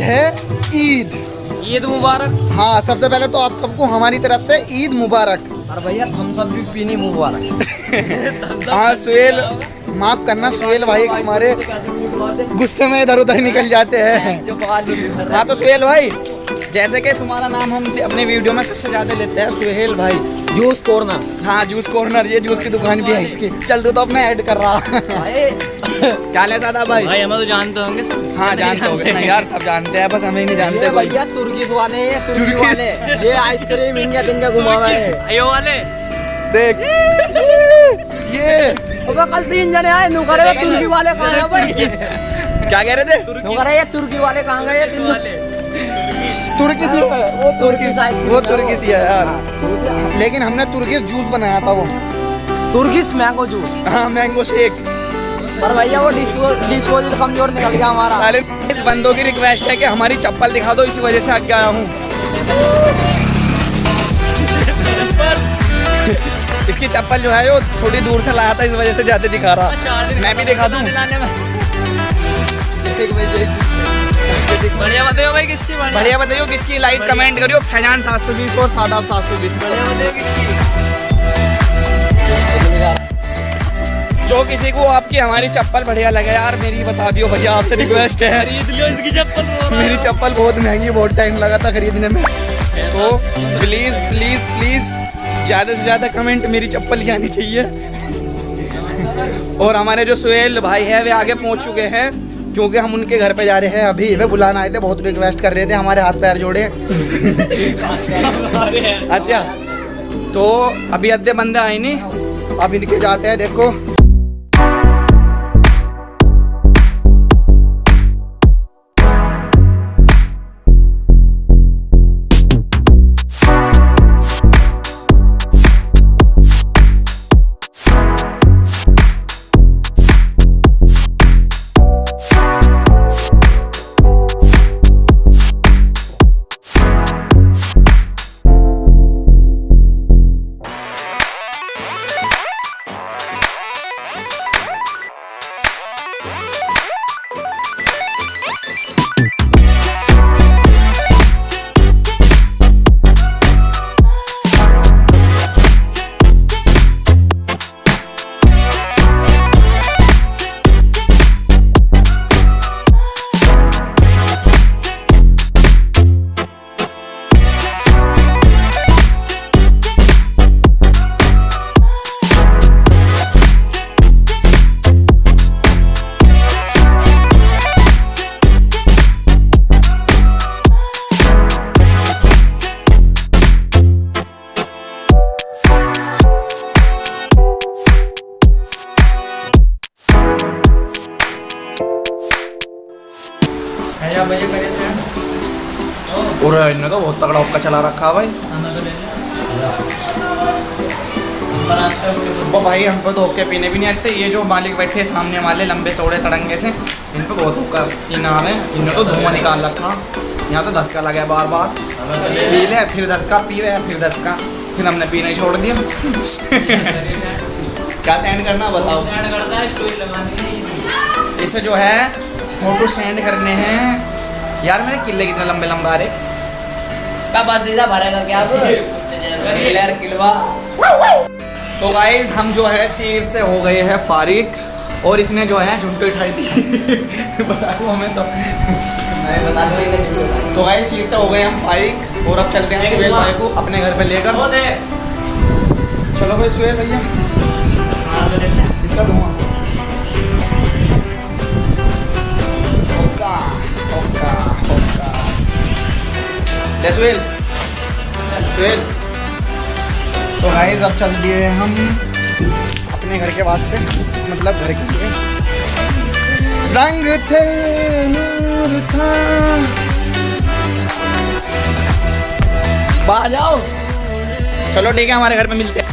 है ईद। ईद मुबारक। हाँ, सबसे पहले तो आप सबको हमारी तरफ से ईद मुबारक। और भैया हम सब भी पीनी मुबारक। हाँ सुहेल, माफ करना सुहेल भाई हमारे गुस्से में इधर उधर निकल जाते हैं। हाँ तो सुहेल भाई, जैसे कि तुम्हारा नाम हम अपने वीडियो में सबसे ज्यादा लेते हैं, सुहेल भाई जूस कॉर्नर। हाँ जूस कॉर्नर, ये जूस की दुकान भी है इसकी। चल तू तो अपना ऐड कर रहा। क्या ले ज्यादा भाई? भाई हमें तो जानते होंगे सब। हाँ जानते होंगे ना यार, सब जानते हैं, बस हमें नहीं जानते भाई। भैया तुर्किश वाले हैं, तुर्की वाले। ये आइसक्रीम इंडिया दिन का घुमा हुआ है। ये वाले देख ये कल 3 जने आए, नुकरे तुर्की वाले कहाँ हैं भाई? क्या कह रहे थे? नुकरे ये तुर्की वाले कहाँ गए? तुर्किश वो तुर्किश ही है यार, लेकिन हमने तुर्किश जूस बनाया था वो, तुर्किश मैंगो जूस। हाँ मैंगो शेक। पर भैया वो डिस्पोजल कमजोर निकल गया हमारा। साले इस बंदों की रिक्वेस्ट है कि हमारी चप्पल दिखा दो, इसी वजह से आगे आया हूँ। इसकी चप्पल जो है वो थोड़ी दूर से लाया था, इस वजह से ज्यादा दिखा रहा। मैं भी दिखा दूँ? बढ़िया बताइए भाई किसकी? बढ़िया बताइए किसकी, लाइक कमेंट करियो। फैजान 720 और सादाब 720। बढ़िया बताइए किसकी? जो किसी को आपकी हमारी चप्पल बढ़िया लगे यार, मेरी बता दियो भैया, आपसे रिक्वेस्ट है। खरीद लियो इसकी चप्पल। मेरी चप्पल बहुत महंगी, बहुत टाइम लगा था खरीदने में, तो प्लीज प्लीज प्लीज ज़्यादा से ज़्यादा कमेंट मेरी चप्पल की आनी चाहिए। और हमारे जो सुहेल भाई है वे आगे पहुंच चुके हैं, क्योंकि हम उनके घर पे जा रहे हैं अभी। वे बुलाना आए थे, बहुत रिक्वेस्ट कर रहे थे, हमारे हाथ पैर जोड़े। अच्छा तो अभी अद्धे बंदे आए नहीं, अब इनके जाते हैं। देखो और इन्होंने तो बहुत तगड़ा हुक्का चला रखा है भाई। वो भाई हम पे तो हुक्के पीने भी नहीं आते। ये जो मालिक बैठे सामने वाले लंबे चौड़े तड़ंगे से, इन पे बहुत हुक्का पीना है। इन्होंने तो धुआं निकाल रखा। यहाँ तो धसका लगा है बार बार, पी ले फिर धसका, पी ले फिर धसका, फिर हमने पीना ही छोड़ दिया। क्या सेंड करना बताओ? इसे जो है फोटो सेंड करने हैं यार। मेरे किले कितने लंबे लंबा आ रहे, बस सीधा भरेगा क्या किलवा। तो गाइस हम जो है सीट से हो गए हैं फारिग, और इसने जो है झुंटू उठाई थी। बता दो हमें तो। तो गाइस सीट से हो गए हम फारिग, और अब चलते हैं सुहेल भाई को अपने घर पे लेकर। चलो भाई सुहेल भैया, इसका धुआं ले सुहेल। तो गाइस अब चल दिए हम अपने घर के वास्ते, मतलब घर के लिए। रंग थे नूर था, बाहर जाओ। चलो ठीक है, हमारे घर पे मिलते हैं।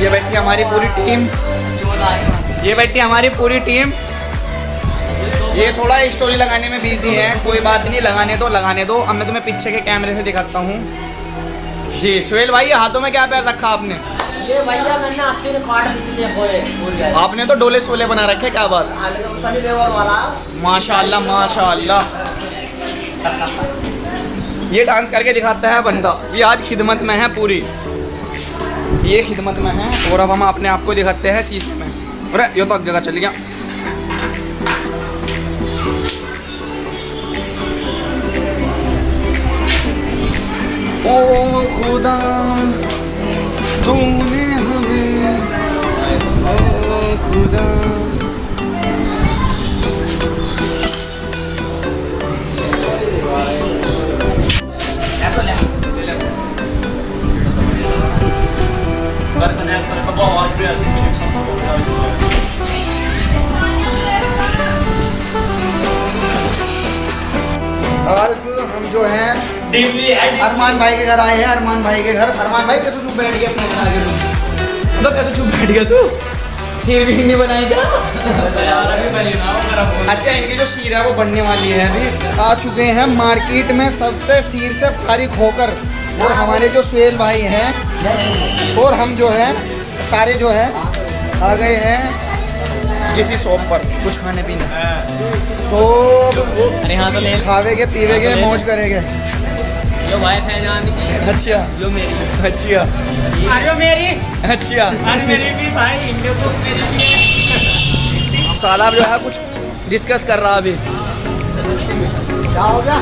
ये बैठी हमारी पूरी टीम, ये बैठी हमारी पूरी टीम। ये थोड़ा स्टोरी लगाने में बिजी है, कोई बात नहीं, लगाने दो। अब मैं तुम्हें पीछे के कैमरे से दिखाता हूँ। जी सुहेल भाई, हाथों में क्या पैर रखा आपने? ये भैया मैंने आस्तीन काट दिए खोए पूरी है। आपने तो डोले सोले बना रखे, क्या बात। सनी देओल वाला। माशाल्लाह माशाल्लाह। ये डांस करके दिखाता है बंदा। ये आज खिदमत में है पूरी, ये खिदमत में है। और अब हम अपने आप को दिखाते हैं शीशे में। अरे ये तो जगह चल गया। ओ खुदा तूने हमें, ओ खुदा। आज हम जो हैं अरमान भाई के घर आए हैं। अरमान भाई के घर। अरमान भाई कैसे चुप बैठ गया अपने घर आके तू? तो कैसे चुप बैठ गया तू? सीर भी नहीं बनाई क्या? अच्छा, इनकी जो सीर है वो बनने वाली है अभी। आ चुके हैं मार्केट में सबसे सीर से फारिग होकर, और हमारे जो सुहेल भाई हैं और हम जो हैं सारे जो हैं आ गए हैं किसी शॉप पर कुछ खाने पीने। तो अरे हाँ तो ले खावेगे पीवेगे मौज करेंगे। यो वाइफ है जान की। अच्छा, यो मेरी। अच्छा, अरे मेरी। अच्छा। अरे मेरी भी भाई, इंडिया को मेरी भी है। सालाब जो है कुछ डिस्कस कर रहा अभी। क्या हो गया?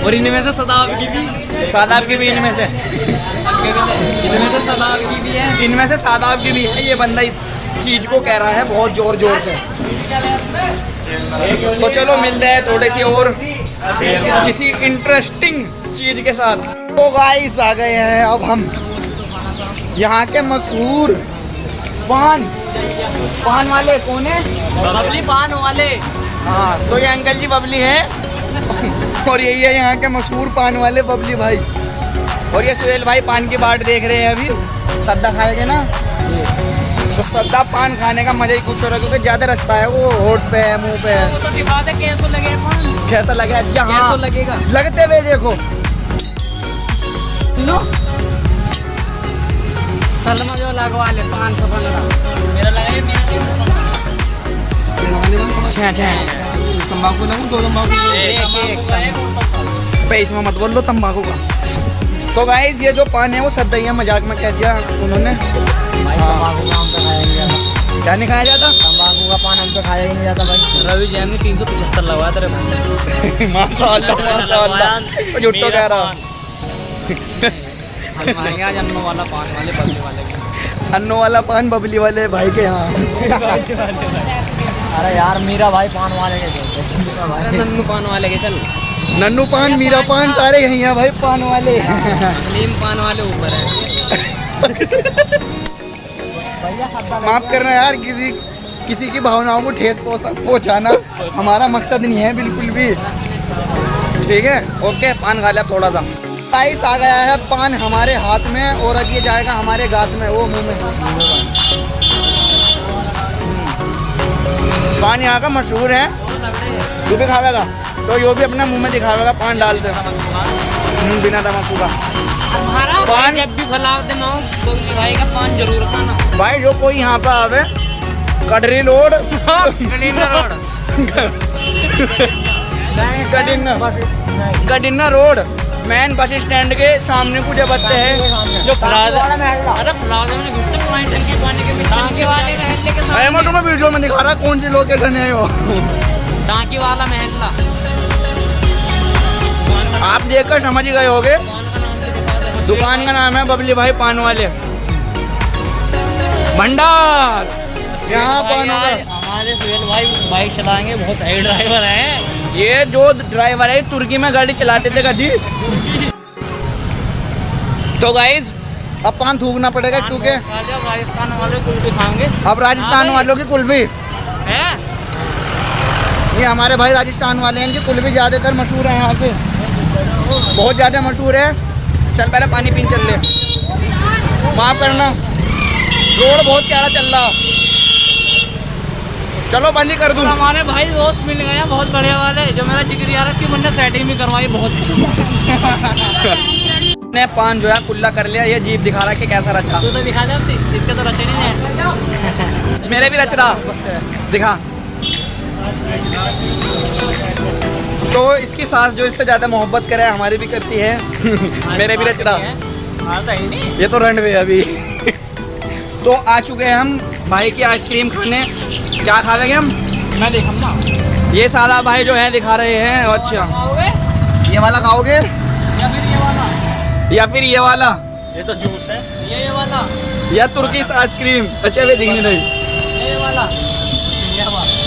और इनमें से सदाब की भी। सादाब की भी इनमें से इनमें से सदाब की भी है। इनमें से सादाब की भी है। ये बंदा इस चीज़ को कह रहा है बहुत जोर जोर से। तो चलो मिलते हैं थोड़े सी और किसी इंटरेस्टिंग चीज के साथ। तो गाइस आ गए हैं अब हम यहाँ के मशहूर पान वाले। कौन है? बबली पान वाले। हाँ, तो ये अंकल जी बबली हैं और यही है यहाँ के मशहूर पान वाले बबली भाई। और ये सुहेल भाई पान की बाट देख रहे हैं अभी। सद्दा खाएंगे ना, तो सद्दा पान खाने का मजा ही कुछ हो रहा है, क्योंकि ज्यादा रास्ता है वो होठ पे है, मुंह पे है। तो दिखा दे कैसा लगे पान। कैसा लगा? अच्छा कैसा हाँ, लगेगा? लगते हुए देखो। लो सलमा जो लगवा ले 515 मेरा लगा ये मेरा तंबाकू लगू, दो तंबाकू पे इसमें मत बोल लो तंबाकू का। तो गाइस ये जो पान है वो सद्दैया मजाक में कह दिया उन्होंने। भाई तंबाकू का हम तो खाया नहीं जाता। क्या नहीं खाया जाता? तंबाकू का पान हम तो खाया ही नहीं जाता भाई। रवि जैन ने 375 लगवाया तेरे बंदे। माशाल्लाह माशाल्लाह, वो झूठो कह रहा। हमारे यहाँ जन्नों वाला पान वाले बबली वाले के। अन्नो वाला पान बबली वाले भाई के यहाँ। अरे यार मीरा भाई पान वाले के थे। नन्नू पान वाले के चल। नन्नू पान, मीरा पान सारे यहीं हैं भाई पान वाले। नीम पान वाले ऊपर है। माफ करना यार, किसी की भावनाओं को ठेस पहुंचाना हमारा मकसद नहीं है बिल्कुल भी। ठीक है, ओके। पान खा लिया थोड़ा सा। गाइस आ गया है पान हमारे हाथ में और अब ये जाएगा हमारे गात में, वो मुंह में। पान यहाँ का मशहूर है, तू भी खावेगा तो यो भी अपने मुंह में दिखावेगा पान डालते बिना तम्बाकू का। हमारा पान जब भी फलाव दे माओ तो भाई का पान जरूर खाना भाई। जो कोई यहाँ पे आवे कटरी रोड कडिन्ना रोड मेन बस स्टैंड के सामने कुछ बत्ते हैं जो प्लाजा। अरे प्लाजा में घुसते पॉइंट टंकी पानी के पीछे टांकी वाले महल्ले के अरे मैं तुम्हें वीडियो में दिखा रहा कौन सी लोकेशन है वो। टांकी वाला महल्ला। आप देखकर समझ ही गए होगे। दुकान का नाम है बबली भाई पान वाले भंडार। यहाँ पान होगा। हमारे सुहेल भाई बाइक चलाएंगे, बहुत हाई ड्राइवर है। ये जो ड्राइवर है तुर्की में गाड़ी चलाते थे कभी। तो गाइज अब पान थूकना पड़ेगा क्योंकि राजस्थान वाले कुल्फी खाएंगे। अब राजस्थान वालों की कुल्फी है। ये हमारे भाई राजस्थान वाले हैं, इनकी कुल्फी ज़्यादातर मशहूर है यहाँ के, बहुत ज़्यादा मशहूर है। चल पहले पानी पीन चल ले। माफ़ करना, रोड बहुत प्यारा चल रहा। चलो बंद ही कर दूँ। हमारे भाई दोस्त मिल गए हैं बहुत बढ़िया वाले, जो मेरा जिक्र यार इसकी मैंने सेटिंग भी करवाई बहुत। ने पान जो है कुल्ला कर लिया, ये जीप दिखा रहा है कि कैसा रचा। तू तो दिखा दे अपनी, इसका तो रचे नहीं है। मेरे भी रच रहा, दिखा। तो इसकी सास जो इससे ज़्यादा मोहब्बत करे हमारी भी करती है। मेरे भी रच रहा, हाँ तो ही नहीं। ये तो रन वे अभी। तो आ चुके हैं हम भाई की आइसक्रीम खाने। क्या खावेंगे हम? मैं देखा ना, ये सादा भाई जो है दिखा रहे हैं। अच्छा, खाओगे ये वाला खाओगे या फिर ये वाला? या फिर ये वाला ये तो जूस है। ये वाला या तुर्किश आइसक्रीम? अच्छा वे दिखने नहीं। ये वाला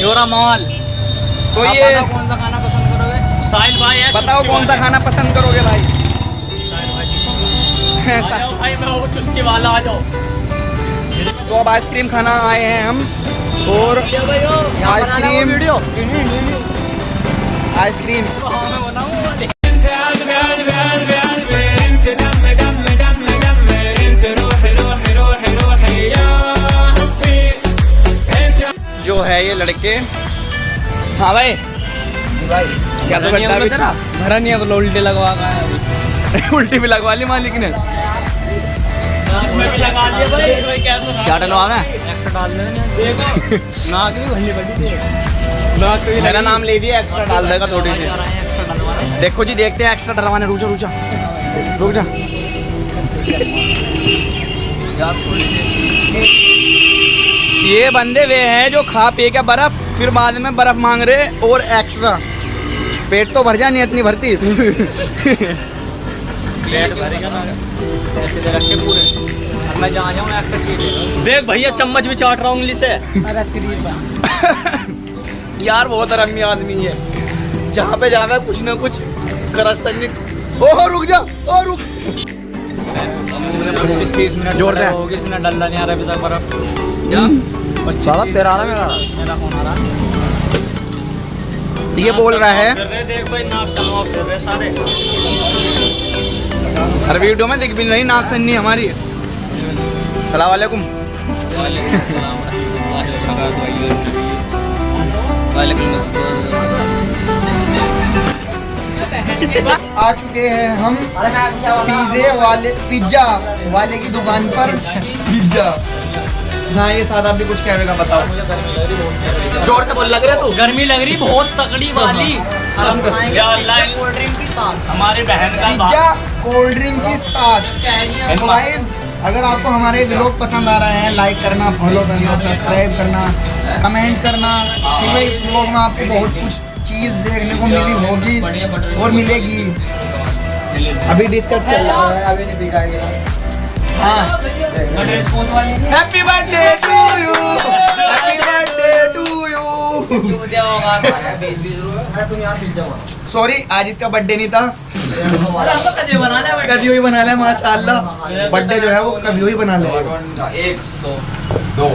योरा मॉल। तो आप ये बताओ कौन सा खाना पसंद करोगे? साहिल भाई है, बताओ कौन सा खाना पसंद करोगे भाई? साहिल भाई आ जाओ भाई, मैं वो चुस्की वाला, आ जाओ। तो अब आइसक्रीम खाना आए हैं हम। और आइसक्रीम आइसक्रीम जो है ये लड़के। हाँ भाई, भाई क्या तो भरा नहीं अब उल्टे लगवा का है। उल्टी भी लगवा ली मालिक ने। लगा दिया भाई, कोई कैसा क्या डलवाना है? एक्स्ट्रा डाल देना। देखो नाक भी घल्ली बड़ी थी, नाक भी मेरा नाम ले दिया, एक्स्ट्रा डाल देगा थोड़ी सी। एक्स्ट्रा डलवाना। देखो जी, देखते हैं एक्स्ट्रा डलवाने। रुक जा रुक जा रुक जा। ये बंदे वे हैं जो खा पी के बर्फ, फिर बाद में बर्फ मांग रहे और एक्स्ट्रा। पेट तो भर जा, नहीं इतनी भरती। प्लेट भरेगा ना ऐसे दे रख के पूरे। अब मैं जहाँ जाऊँ एक्स्ट्रा चीज देख भैया, चम्मच भी चाट रहा हूँ उंगली से। अरे करीब यार बहुत आरामी आदमी है, जहाँ पे जावे कुछ ना कुछ करस्तनी। ओह रुक जा, ओ रुक। 25-30 मिनट जोर से। होगी, इसने डल्ला नहीं आ रहा अभी तक बर्फ। सादा तेरा आ रहा मेरा। मेरा कौन आ रहा? ये बोल रहा है, देख भाई, नाक सनवा फिर रहे सारे। हर वीडियो में दिख भी नहीं नाक सन्नी हमारी। सलाम वालेकुम। आ चुके हैं हम पिज्जा वाले की दुकान पर। पिज्जा, हाँ ये सादा भी कुछ कहेगा, बताओ। जोर से बोल, लग रहा तू? गर्मी लग रही बहुत तगड़ी वाली। कोल्ड ड्रिंक के साथ हमारी बहन का पिज्जा कोल्ड ड्रिंक के साथ। तो गाइस, अगर आपको हमारे व्लॉग पसंद आ रहे हैं, लाइक करना, फॉलो करना, सब्सक्राइब करना, कमेंट करना, क्योंकि इस व्लॉग में आपको बहुत कुछ चीज़ देखने को मिली होगी और मिलेगी। अभी डिस्कस चल रहा है, अभी नहीं बिगाड़ेगा। हाँ, happy birthday to you, happy birthday to you. Sorry, आज इसका बर्थडे नहीं था। कभी हुई बना ले, माशाल्लाह। बर्थडे जो है वो कभी हुई बना ले। 1 2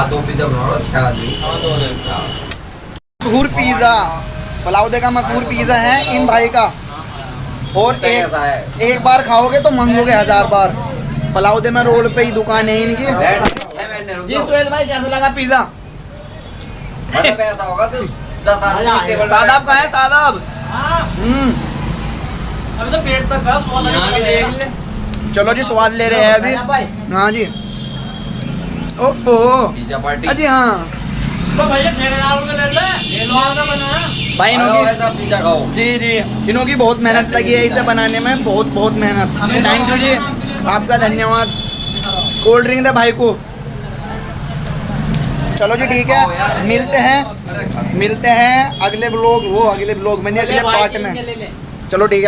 2 पिज्जा बना लो, 6 आदमी। मशहूर पिज़्ज़ा, फलाउदे का मशहूर पिज़्ज़ा है इन भाई का। और एक बार खाओगे तो मंगोगे 1000 बार। फलाउदे में रोड पे ही दुकान है इनकी। जी सुहेल भाई, कैसा लगा पिज़्ज़ा? पैसा होगा तो 10 आदमी। सादाब का है, सादाब। अभी तो पेट तक का स्वाद देख ले। चलो जी, स्वाद ले रहे हैं अभी। हाँ जी। ओफो, पिज्जा पार्टी। अजी हाँ तो भैया ठेकेदार को ले ले, ये लोग का बनाया भाई, इनकी पिज्जा खाओ। जी जी, इनकी बहुत मेहनत लगी है इसे बनाने में, बहुत मेहनत। थैंक यू जी, आपका धन्यवाद। कोल्ड ड्रिंक दे भाई को। चलो जी ठीक है, मिलते हैं अगले ब्लॉग में, नहीं अगले पार्ट में। चलो ठीक है भाई।